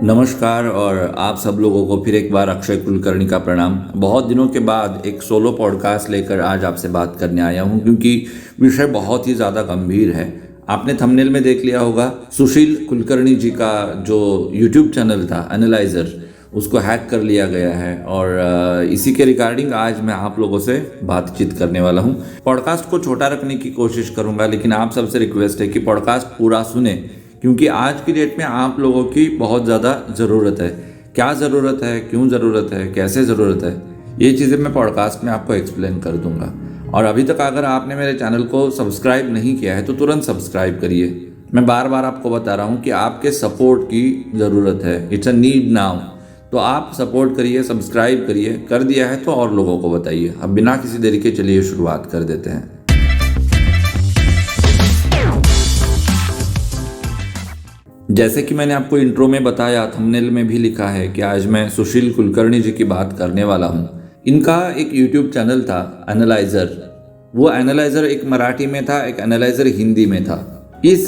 नमस्कार और आप सब लोगों को फिर एक बार अक्षय कुलकर्णी का प्रणाम। बहुत दिनों के बाद एक सोलो पॉडकास्ट लेकर आज आपसे बात करने आया हूं क्योंकि विषय बहुत ही ज़्यादा गंभीर है। आपने थंबनेल में देख लिया होगा, सुशील कुलकर्णी जी का जो यूट्यूब चैनल था एनालाइजर, उसको हैक कर लिया गया है और इसी के रिगार्डिंग आज मैं आप लोगों से बातचीत करने वाला हूं। पॉडकास्ट को छोटा रखने की कोशिश करूंगा, लेकिन आप सबसे रिक्वेस्ट है कि पॉडकास्ट पूरा सुने क्योंकि आज की डेट में आप लोगों की बहुत ज़्यादा ज़रूरत है। क्या ज़रूरत है, क्यों ज़रूरत है, कैसे ज़रूरत है, ये चीज़ें मैं पॉडकास्ट में आपको एक्सप्लेन कर दूंगा। और अभी तक अगर आपने मेरे चैनल को सब्सक्राइब नहीं किया है तो तुरंत सब्सक्राइब करिए। मैं बार बार आपको बता रहा हूँ कि आपके सपोर्ट की ज़रूरत है, इट्स अ नीड नाउ। तो आप सपोर्ट करिए, सब्सक्राइब करिए। कर दिया है तो और लोगों को बताइए। अब बिना किसी देरी के चलिए शुरुआत कर देते हैं। जैसे कि मैंने आपको इंट्रो में बताया, थंबनेल में भी लिखा है कि आज मैं सुशील कुलकर्णी जी की बात करने वाला हूँ। इनका एक यूट्यूब चैनल था एनालाइजर। वो एनालाइजर एक मराठी में था, एक एनालाइजर हिंदी में था। इस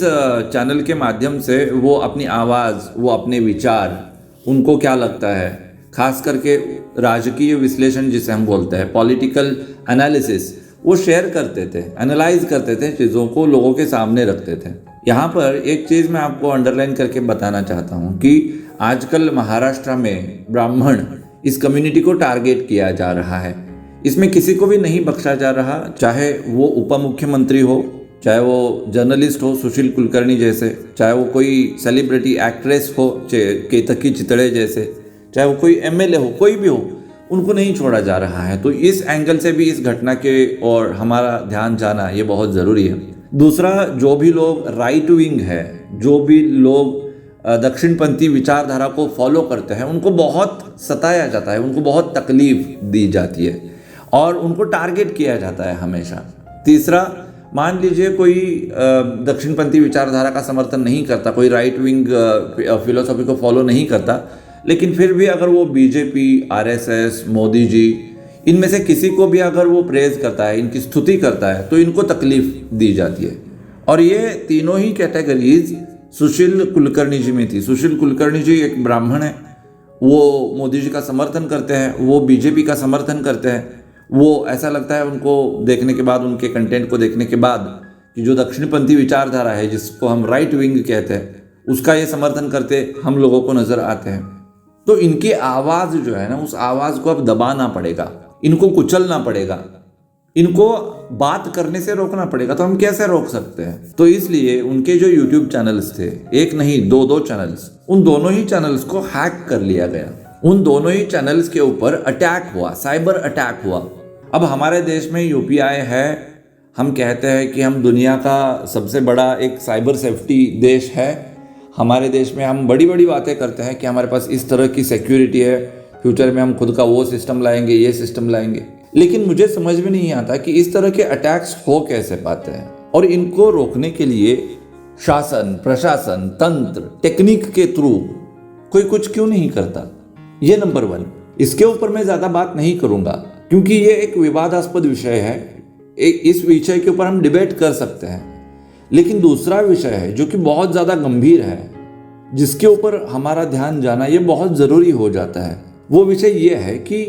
चैनल के माध्यम से वो अपनी आवाज़, वो अपने विचार, उनको क्या लगता है, खास करके राजकीय विश्लेषण जिसे हम बोलते हैं, पॉलिटिकल एनालिसिस, वो शेयर करते थे, एनालाइज करते थे, चीज़ों को लोगों के सामने रखते थे। यहाँ पर एक चीज़ मैं आपको अंडरलाइन करके बताना चाहता हूँ कि आजकल महाराष्ट्र में ब्राह्मण, इस कम्युनिटी को टारगेट किया जा रहा है। इसमें किसी को भी नहीं बख्शा जा रहा, चाहे वो उप मुख्यमंत्री हो, चाहे वो जर्नलिस्ट हो सुशील कुलकर्णी जैसे, चाहे वो कोई सेलिब्रिटी एक्ट्रेस हो केतकी चितड़े जैसे, चाहे वो कोई एमएलए हो, कोई भी हो, उनको नहीं छोड़ा जा रहा है। तो इस एंगल से भी इस घटना के और हमारा ध्यान जाना ये बहुत ज़रूरी है। दूसरा, जो भी लोग राइट विंग है, जो भी लोग दक्षिणपंथी विचारधारा को फॉलो करते हैं, उनको बहुत सताया जाता है, उनको बहुत तकलीफ दी जाती है और उनको टारगेट किया जाता है हमेशा। तीसरा, मान लीजिए कोई दक्षिणपंथी विचारधारा का समर्थन नहीं करता, कोई राइट विंग फिलोसॉफी को फॉलो नहीं करता, लेकिन फिर भी अगर वो बीजेपी, आरएसएस, मोदी जी, इनमें से किसी को भी अगर वो प्रेज करता है, इनकी स्तुति करता है, तो इनको तकलीफ दी जाती है। और ये तीनों ही कैटेगरीज सुशील कुलकर्णी जी में थी। सुशील कुलकर्णी जी एक ब्राह्मण है, वो मोदी जी का समर्थन करते हैं, वो बीजेपी का समर्थन करते हैं। वो ऐसा लगता है उनको देखने के बाद, उनके कंटेंट को देखने के बाद, कि जो दक्षिणपंथी विचारधारा है, जिसको हम राइट विंग कहते हैं, उसका ये समर्थन करते हम लोगों को नजर आते हैं। तो इनकी आवाज़ जो है ना, उस आवाज़ को अब दबाना पड़ेगा, इनको कुचलना पड़ेगा, इनको बात करने से रोकना पड़ेगा। तो हम कैसे रोक सकते हैं? तो इसलिए उनके जो यूट्यूब चैनल्स थे, एक नहीं दो चैनल्स, उन दोनों ही चैनल्स को हैक कर लिया गया। उन दोनों ही चैनल्स के ऊपर अटैक हुआ, साइबर अटैक हुआ। अब हमारे देश में यूपीआई है, हम कहते हैं कि हम दुनिया का सबसे बड़ा एक साइबर सेफ्टी देश है। हमारे देश में हम बड़ी बड़ी बातें करते हैं कि हमारे पास इस तरह की सिक्योरिटी है, फ्यूचर में हम खुद का वो सिस्टम लाएंगे, ये सिस्टम लाएंगे। लेकिन मुझे समझ में नहीं आता कि इस तरह के अटैक्स हो कैसे पाते हैं, और इनको रोकने के लिए शासन, प्रशासन, तंत्र, टेक्निक के थ्रू कोई कुछ क्यों नहीं करता? ये नंबर 1। इसके ऊपर मैं ज़्यादा बात नहीं करूँगा क्योंकि ये एक विवादास्पद विषय है। इस विषय के ऊपर हम डिबेट कर सकते हैं, लेकिन दूसरा विषय है जो कि बहुत ज़्यादा गंभीर है, जिसके ऊपर हमारा ध्यान जाना ये बहुत ज़रूरी हो जाता है। वो विषय ये है कि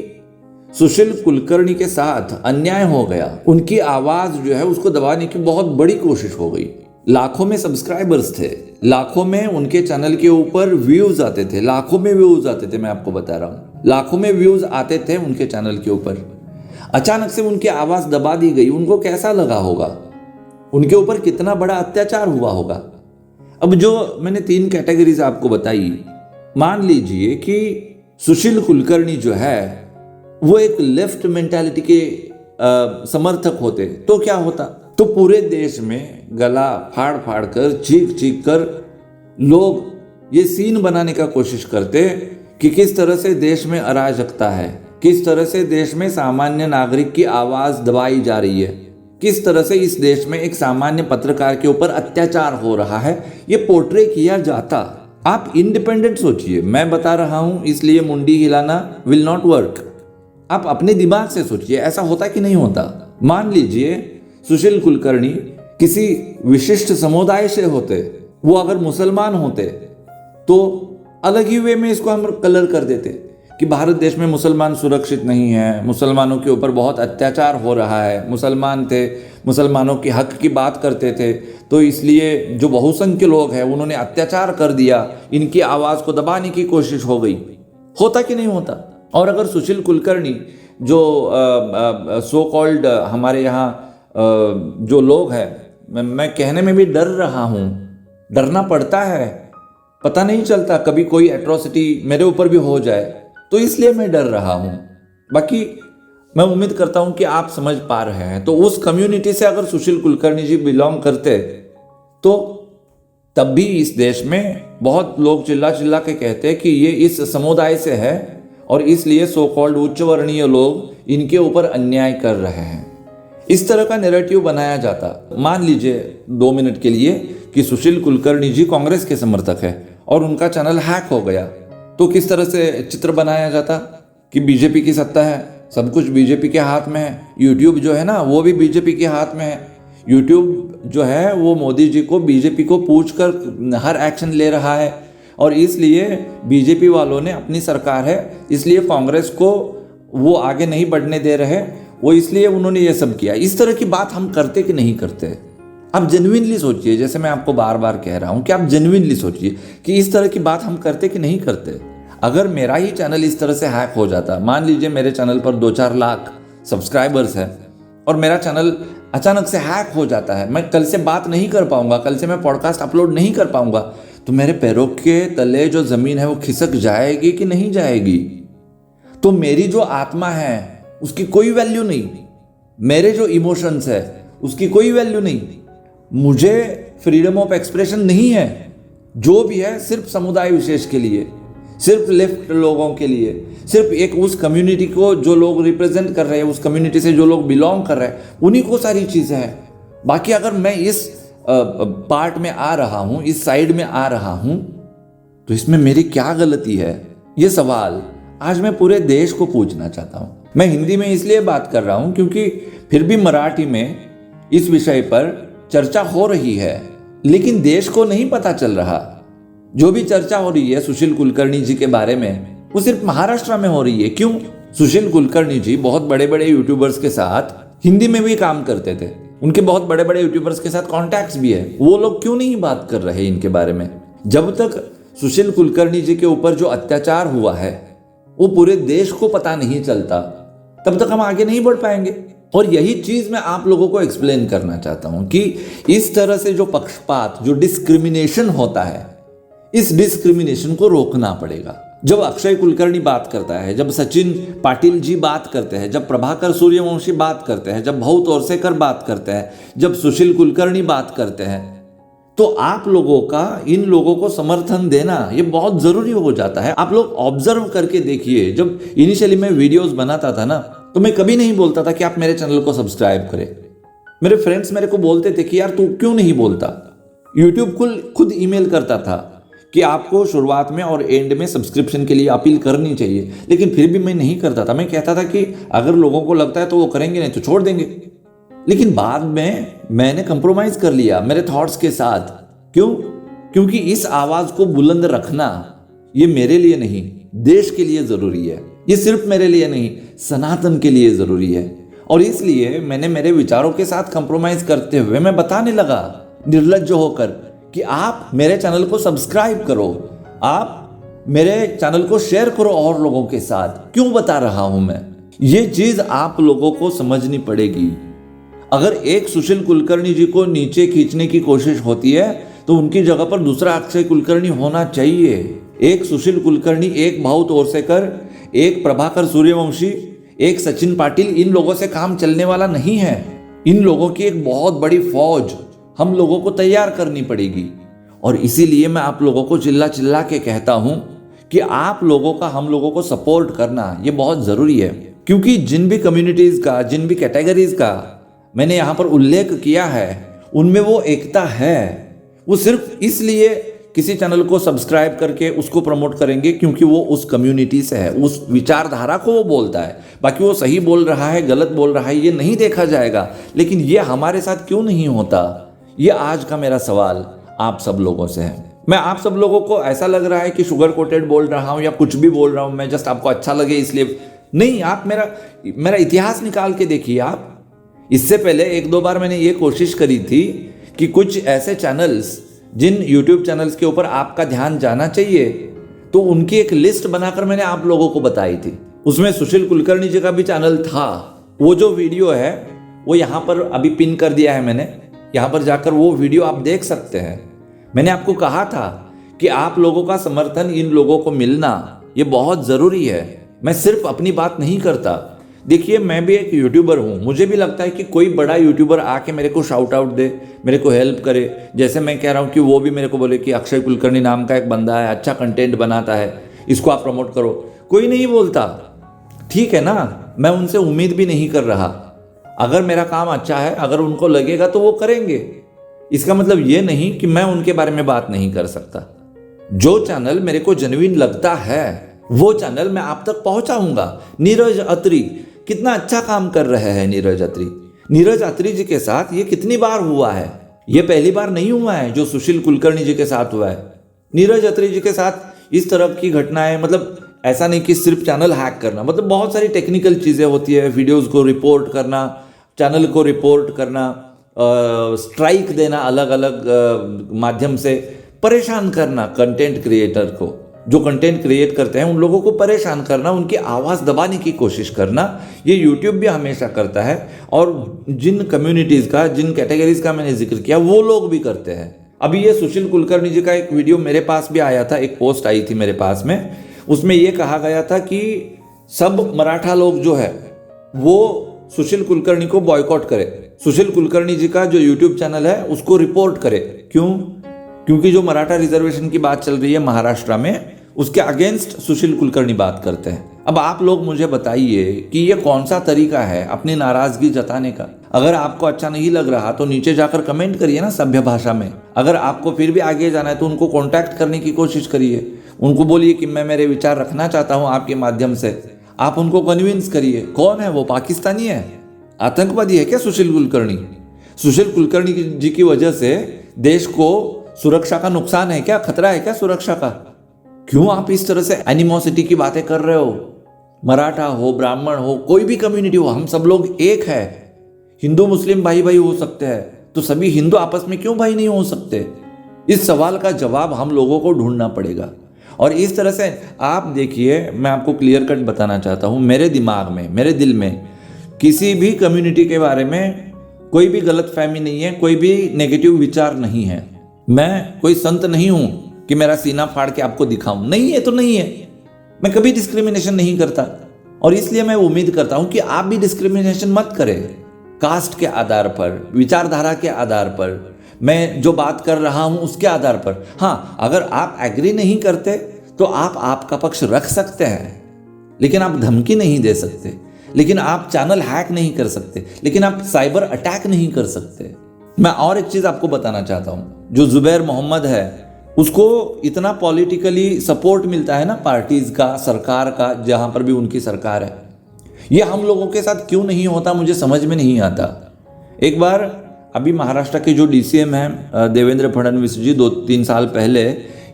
सुशील कुलकर्णी के साथ अन्याय हो गया। उनकी आवाज़ जो है उसको दबाने की बहुत बड़ी कोशिश हो गई। लाखों में सब्सक्राइबर्स थे, लाखों में उनके चैनल के ऊपर व्यूज़ आते थे, लाखों में व्यूज़ आते थे, मैं आपको बता रहा हूँ, लाखों में व्यूज़ आते थे उनके चैनल के ऊपर। अचानक से उनकी आवाज़ दबा दी गई। उनको कैसा लगा होगा? उनके ऊपर कितना बड़ा अत्याचार हुआ होगा? अब जो मैंने 3 कैटेगरीज आपको बताई, मान लीजिए कि सुशील कुलकर्णी जो है वो एक लेफ्ट मेंटालिटी के समर्थक होते, तो क्या होता? तो पूरे देश में गला फाड़ फाड़ कर, चीख चीख कर लोग ये सीन बनाने का कोशिश करते कि किस तरह से देश में अराजकता है, किस तरह से देश में सामान्य नागरिक की आवाज़ दबाई जा रही है, किस तरह से इस देश में एक सामान्य पत्रकार के ऊपर अत्याचार हो रहा है, ये पोर्ट्रे किया जाता। आप इंडिपेंडेंट सोचिए, मैं बता रहा हूं इसलिए मुंडी हिलाना विल नॉट वर्क। आप अपने दिमाग से सोचिए, ऐसा होता कि नहीं होता? मान लीजिए सुशील कुलकर्णी किसी विशिष्ट समुदाय से होते, वो अगर मुसलमान होते तो अलग ही वे में इसको हम कलर कर देते कि भारत देश में मुसलमान सुरक्षित नहीं है, मुसलमानों के ऊपर बहुत अत्याचार हो रहा है, मुसलमान थे, मुसलमानों के हक की बात करते थे, तो इसलिए जो बहुसंख्य लोग हैं उन्होंने अत्याचार कर दिया, इनकी आवाज़ को दबाने की कोशिश हो गई। होता कि नहीं होता? और अगर सुशील कुलकर्णी जो सो कॉल्ड हमारे यहाँ जो लोग हैं, मैं कहने में भी डर रहा हूँ, डरना पड़ता है, पता नहीं चलता कभी कोई एट्रोसिटी मेरे ऊपर भी हो जाए, तो इसलिए मैं डर रहा हूँ। बाकी मैं उम्मीद करता हूँ कि आप समझ पा रहे हैं। तो उस कम्युनिटी से अगर सुशील कुलकर्णी जी बिलोंग करते तो तब भी इस देश में बहुत लोग चिल्ला चिल्ला के कहते हैं कि ये इस समुदाय से है और इसलिए सो कॉल्ड उच्च वर्णीय लोग इनके ऊपर अन्याय कर रहे हैं। इस तरह का नैरेटिव बनाया जाता। मान लीजिए 2 मिनट के लिए कि सुशील कुलकर्णी जी कांग्रेस के समर्थक है और उनका चैनल हैक हो गया, तो किस तरह से चित्र बनाया जाता कि बीजेपी की सत्ता है, सब कुछ बीजेपी के हाथ में है, यूट्यूब जो है ना वो भी बीजेपी के हाथ में है, यूट्यूब जो है वो मोदी जी को बीजेपी को पूछकर हर एक्शन ले रहा है और इसलिए बीजेपी वालों ने अपनी सरकार है इसलिए कांग्रेस को वो आगे नहीं बढ़ने दे रहे, वो इसलिए उन्होंने ये सब किया। इस तरह की बात हम करते कि नहीं करते? आप जेन्युइनली सोचिए, जैसे मैं आपको बार बार कह रहा हूं कि आप जेन्युइनली सोचिए कि इस तरह की बात हम करते कि नहीं करते। अगर मेरा ही चैनल इस तरह से हैक हो जाता, मान लीजिए मेरे चैनल पर 2-4 लाख सब्सक्राइबर्स हैं और मेरा चैनल अचानक से हैक हो जाता है, मैं कल से बात नहीं कर पाऊंगा, कल से मैं पॉडकास्ट अपलोड नहीं कर पाऊंगा, तो मेरे पैरों के तले जो ज़मीन है वो खिसक जाएगी कि नहीं जाएगी? तो मेरी जो आत्मा है उसकी कोई वैल्यू नहीं, मेरे जो इमोशंस है उसकी कोई वैल्यू नहीं, मुझे फ्रीडम ऑफ एक्सप्रेशन नहीं है। जो भी है सिर्फ समुदाय विशेष के लिए, सिर्फ लेफ्ट लोगों के लिए, सिर्फ एक उस कम्युनिटी को जो लोग रिप्रेजेंट कर रहे हैं, उस कम्युनिटी से जो लोग बिलोंग कर रहे हैं, उन्हीं को सारी चीज़ें हैं। बाकी अगर मैं इस पार्ट में आ रहा हूँ, इस साइड में आ रहा हूँ, तो इसमें मेरी क्या गलती है? ये सवाल आज मैं पूरे देश को पूछना चाहता हूँ। मैं हिंदी में इसलिए बात कर रहा हूँ क्योंकि फिर भी मराठी में इस विषय पर चर्चा हो रही है, लेकिन देश को नहीं पता चल रहा। जो भी चर्चा हो रही है सुशील कुलकर्णी जी के बारे में, वो सिर्फ महाराष्ट्र में हो रही है। क्यों? सुशील कुलकर्णी जी बहुत बड़े बड़े यूट्यूबर्स के साथ हिंदी में भी काम करते थे, उनके बहुत बड़े बड़े यूट्यूबर्स के साथ कॉन्टैक्ट्स भी है। वो लोग क्यों नहीं बात कर रहे इनके बारे में? जब तक सुशील कुलकर्णी जी के ऊपर जो अत्याचार हुआ है वो पूरे देश को पता नहीं चलता, तब तक हम आगे नहीं बढ़ पाएंगे। और यही चीज मैं आप लोगों को एक्सप्लेन करना चाहता हूं कि इस तरह से जो पक्षपात, जो डिस्क्रिमिनेशन होता है, इस डिस्क्रिमिनेशन को रोकना पड़ेगा। जब अक्षय कुलकर्णी बात करता है, जब सचिन पाटिल जी बात करते हैं, जब प्रभाकर सूर्यवंशी बात करते हैं, जब भाऊ तोरसेकर बात करते हैं, जब सुशील कुलकर्णी बात करते हैं, तो आप लोगों का इन लोगों को समर्थन देना ये बहुत जरूरी हो जाता है। आप लोग ऑब्जर्व करके देखिए, जब इनिशियली मैं वीडियोस बनाता था ना, तो मैं कभी नहीं बोलता था कि आप मेरे चैनल को सब्सक्राइब करें। मेरे फ्रेंड्स मेरे को बोलते थे कि यार तू क्यों नहीं बोलता। यूट्यूब खुद ईमेल करता था कि आपको शुरुआत में और एंड में सब्सक्रिप्शन के लिए अपील करनी चाहिए, लेकिन फिर भी मैं नहीं करता था। मैं कहता था कि अगर लोगों को लगता है तो वो करेंगे, नहीं तो छोड़ देंगे। लेकिन बाद में मैंने कंप्रोमाइज कर लिया मेरे थॉट्स के साथ। क्यों? क्योंकि इस आवाज को बुलंद रखना ये मेरे लिए नहीं, देश के लिए जरूरी है। ये सिर्फ मेरे लिए नहीं, सनातन के लिए जरूरी है। और इसलिए मैंने मेरे विचारों के साथ कंप्रोमाइज करते हुए मैं बताने लगा निर्लज्ज होकर कि आप मेरे चैनल को सब्सक्राइब करो, आप मेरे चैनल को शेयर करो और लोगों के साथ। क्यों बता रहा हूं मैं? ये चीज आप लोगों को समझनी पड़ेगी। अगर एक सुशील कुलकर्णी जी को नीचे खींचने की कोशिश होती है तो उनकी जगह पर दूसरा अक्षय कुलकर्णी होना चाहिए। एक सुशील कुलकर्णी, एक भाऊ तोरसेकर, एक प्रभाकर सूर्यवंशी, एक सचिन पाटिल, इन लोगों से काम चलने वाला नहीं है। इन लोगों की एक बहुत बड़ी फौज हम लोगों को तैयार करनी पड़ेगी। और इसीलिए मैं आप लोगों को चिल्ला चिल्ला के कहता हूं कि आप लोगों का हम लोगों को सपोर्ट करना ये बहुत जरूरी है। क्योंकि जिन भी कम्युनिटीज का, जिन भी कैटेगरीज का मैंने यहां पर उल्लेख किया है, उनमें वो एकता है। वो सिर्फ इसलिए किसी चैनल को सब्सक्राइब करके उसको प्रमोट करेंगे क्योंकि वो उस कम्युनिटी से है, उस विचारधारा को वो बोलता है। बाकी वो सही बोल रहा है, गलत बोल रहा है, ये नहीं देखा जाएगा। लेकिन ये हमारे साथ क्यों नहीं होता, ये आज का मेरा सवाल आप सब लोगों से है। मैं आप सब लोगों को ऐसा लग रहा है कि शुगर कोटेड बोल रहा हूँ या कुछ भी बोल रहा हूँ, मैं जस्ट आपको अच्छा लगे इसलिए नहीं। आप मेरा इतिहास निकाल के देखिए। आप इससे पहले एक दो बार मैंने ये कोशिश करी थी कि कुछ ऐसे चैनल्स जिन यूट्यूब चैनल्स के ऊपर आपका ध्यान जाना चाहिए, तो उनकी एक लिस्ट बनाकर मैंने आप लोगों को बताई थी। उसमें सुशील कुलकर्णी जी का भी चैनल था। वो जो वीडियो है वो यहाँ पर अभी पिन कर दिया है मैंने, यहाँ पर जाकर वो वीडियो आप देख सकते हैं। मैंने आपको कहा था कि आप लोगों का समर्थन इन लोगों को मिलना ये बहुत ज़रूरी है। मैं सिर्फ अपनी बात नहीं करता। देखिए, मैं भी एक यूट्यूबर हूँ, मुझे भी लगता है कि कोई बड़ा यूट्यूबर आके मेरे को शाउट आउट दे, मेरे को हेल्प करे। जैसे मैं कह रहा हूँ कि वो भी मेरे को बोले कि अक्षय कुलकर्णी नाम का एक बंदा है, अच्छा कंटेंट बनाता है, इसको आप प्रमोट करो। कोई नहीं बोलता, ठीक है ना, मैं उनसे उम्मीद भी नहीं कर रहा। अगर मेरा काम अच्छा है, अगर उनको लगेगा तो वो करेंगे। इसका मतलब ये नहीं कि मैं उनके बारे में बात नहीं कर सकता। जो चैनल मेरे को जेन्युइन लगता है वो चैनल मैं आप तक पहुंचाऊंगा। नीरज अत्री कितना अच्छा काम कर रहे हैं। नीरज अत्री जी के साथ ये कितनी बार हुआ है, ये पहली बार नहीं हुआ है जो सुशील कुलकर्णी जी के साथ हुआ है। नीरज अत्री जी के साथ इस तरह की घटनाएं, मतलब ऐसा नहीं कि सिर्फ चैनल हैक करना, मतलब बहुत सारी टेक्निकल चीज़ें होती है। वीडियोज़ को रिपोर्ट करना, चैनल को रिपोर्ट करना, स्ट्राइक देना, अलग अलग माध्यम से परेशान करना कंटेंट क्रिएटर को। जो कंटेंट क्रिएट करते हैं उन लोगों को परेशान करना, उनकी आवाज़ दबाने की कोशिश करना, ये यूट्यूब भी हमेशा करता है। और जिन कम्युनिटीज़ का, जिन कैटेगरीज का मैंने जिक्र किया, वो लोग भी करते हैं। अभी ये सुशील कुलकर्णी जी का एक वीडियो मेरे पास भी आया था, एक पोस्ट आई थी मेरे पास में। उसमें ये कहा गया था कि सब मराठा लोग जो है वो सुशील कुलकर्णी को बॉयकॉट करे, सुशील कुलकर्णी जी का जो यूट्यूब चैनल है उसको रिपोर्ट करे। क्यों? क्योंकि जो मराठा रिजर्वेशन की बात चल रही है महाराष्ट्र में, उसके अगेंस्ट सुशील कुलकर्णी बात करते हैं। अब आप लोग मुझे बताइए कि ये कौन सा तरीका है अपनी नाराजगी जताने का। अगर आपको अच्छा नहीं लग रहा तो नीचे जाकर कमेंट करिए ना, सभ्य भाषा में। अगर आपको फिर भी आगे जाना है तो उनको कांटेक्ट करने की कोशिश करिए, उनको बोलिए कि मैं मेरे विचार रखना चाहता हूं आपके माध्यम से। आप उनको कन्विंस करिए। कौन है वो? पाकिस्तानी है? आतंकवादी है क्या सुशील कुलकर्णी? सुशील कुलकर्णी जी की वजह से देश को सुरक्षा का नुकसान है क्या? खतरा है क्या सुरक्षा का? क्यों आप इस तरह से एनिमोसिटी की बातें कर रहे हो? मराठा हो, ब्राह्मण हो, कोई भी कम्युनिटी हो, हम सब लोग एक है। हिंदू मुस्लिम भाई भाई हो सकते हैं, तो सभी हिंदू आपस में क्यों भाई नहीं हो सकते? इस सवाल का जवाब हम लोगों को ढूंढना पड़ेगा। और इस तरह से आप देखिए, मैं आपको क्लियर कट बताना चाहता हूँ, मेरे दिमाग में, मेरे दिल में किसी भी कम्युनिटी के बारे में कोई भी गलत फहमी नहीं है, कोई भी नेगेटिव विचार नहीं है। मैं कोई संत नहीं हूं कि मेरा सीना फाड़ के आपको दिखाऊं, नहीं है तो नहीं है। मैं कभी डिस्क्रिमिनेशन नहीं करता और इसलिए मैं उम्मीद करता हूं कि आप भी डिस्क्रिमिनेशन मत करें। कास्ट के आधार पर, विचारधारा के आधार पर, मैं जो बात कर रहा हूं उसके आधार पर। हाँ, अगर आप एग्री नहीं करते तो आप आपका पक्ष रख सकते हैं, लेकिन आप धमकी नहीं दे सकते, लेकिन आप चैनल हैक नहीं कर सकते, लेकिन आप साइबर अटैक नहीं कर सकते। मैं और एक चीज आपको बताना चाहता हूं, जो जुबैर मोहम्मद है उसको इतना पॉलिटिकली सपोर्ट मिलता है ना पार्टीज का, सरकार का, जहां पर भी उनकी सरकार है, ये हम लोगों के साथ क्यों नहीं होता मुझे समझ में नहीं आता। एक बार अभी महाराष्ट्र के जो डीसीएम हैं देवेंद्र फडणवीस जी, 2-3 साल पहले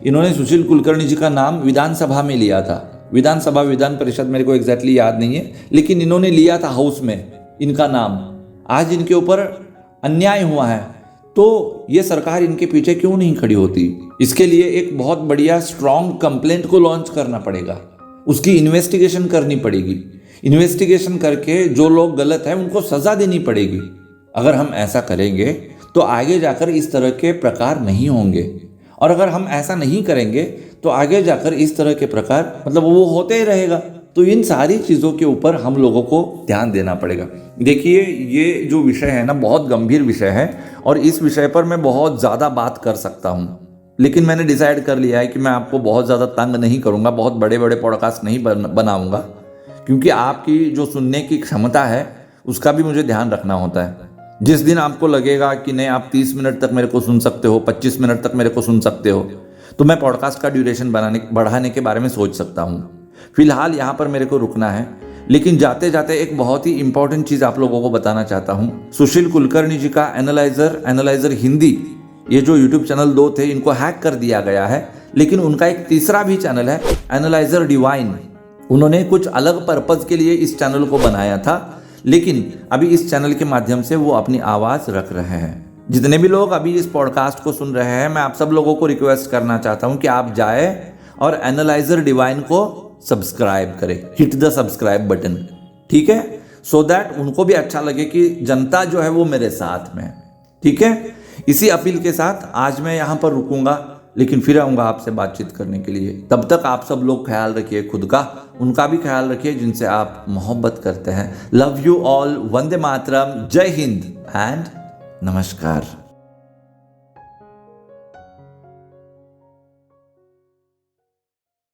इन्होंने सुशील कुलकर्णी जी का नाम विधानसभा में लिया था। विधानसभा, विधान परिषद मेरे को एग्जैक्टली याद नहीं है, लेकिन इन्होंने लिया था हाउस में इनका नाम। आज इनके ऊपर अन्याय हुआ है तो ये सरकार इनके पीछे क्यों नहीं खड़ी होती? इसके लिए एक बहुत बढ़िया स्ट्रॉन्ग कंप्लेंट को लॉन्च करना पड़ेगा, उसकी इन्वेस्टिगेशन करनी पड़ेगी। इन्वेस्टिगेशन करके जो लोग गलत हैं उनको सजा देनी पड़ेगी। अगर हम ऐसा करेंगे तो आगे जाकर इस तरह के प्रकार नहीं होंगे, और अगर हम ऐसा नहीं करेंगे तो आगे जाकर इस तरह के प्रकार, मतलब वो होते ही रहेगा। तो इन सारी चीज़ों के ऊपर हम लोगों को ध्यान देना पड़ेगा। देखिए, ये जो विषय है ना, बहुत गंभीर विषय है और इस विषय पर मैं बहुत ज़्यादा बात कर सकता हूँ, लेकिन मैंने डिसाइड कर लिया है कि मैं आपको बहुत ज़्यादा तंग नहीं करूँगा, बहुत बड़े बड़े पॉडकास्ट नहीं बनाऊँगा, क्योंकि आपकी जो सुनने की क्षमता है उसका भी मुझे ध्यान रखना होता है। जिस दिन आपको लगेगा कि नहीं, आप 30 मिनट तक मेरे को सुन सकते हो, 25 मिनट तक मेरे को सुन सकते हो, तो मैं पॉडकास्ट का ड्यूरेशन बढ़ाने के बारे में सोच सकता हूँ। फिलहाल यहाँ पर मेरे को रुकना है, लेकिन जाते जाते एक बहुत ही इंपॉर्टेंट चीज़ आप लोगों को बताना चाहता हूँ। सुशील कुलकर्णी जी का एनालाइजर हिंदी, ये जो यूट्यूब चैनल 2 थे इनको हैक कर दिया गया है, लेकिन उनका एक तीसरा भी चैनल है एनालाइजर डिवाइन। उन्होंने कुछ अलग पर्पज के लिए इस चैनल को बनाया था, लेकिन अभी इस चैनल के माध्यम से वो अपनी आवाज रख रहे हैं। जितने भी लोग अभी इस पॉडकास्ट को सुन रहे हैं, मैं आप सब लोगों को रिक्वेस्ट करना चाहता हूं कि आप जाए और एनालाइजर डिवाइन को सब्सक्राइब करें, हिट द सब्सक्राइब बटन, ठीक है, सो दैट उनको भी अच्छा लगे कि जनता जो है वो मेरे साथ में, ठीक है। इसी अपील के साथ आज मैं यहाँ पर रुकूंगा, लेकिन फिर आऊँगा आपसे बातचीत करने के लिए। तब तक आप सब लोग ख्याल रखिए खुद का, उनका भी ख्याल रखिए जिनसे आप मोहब्बत करते हैं। Love you all, Vande Mataram, जय हिंद एंड नमस्कार।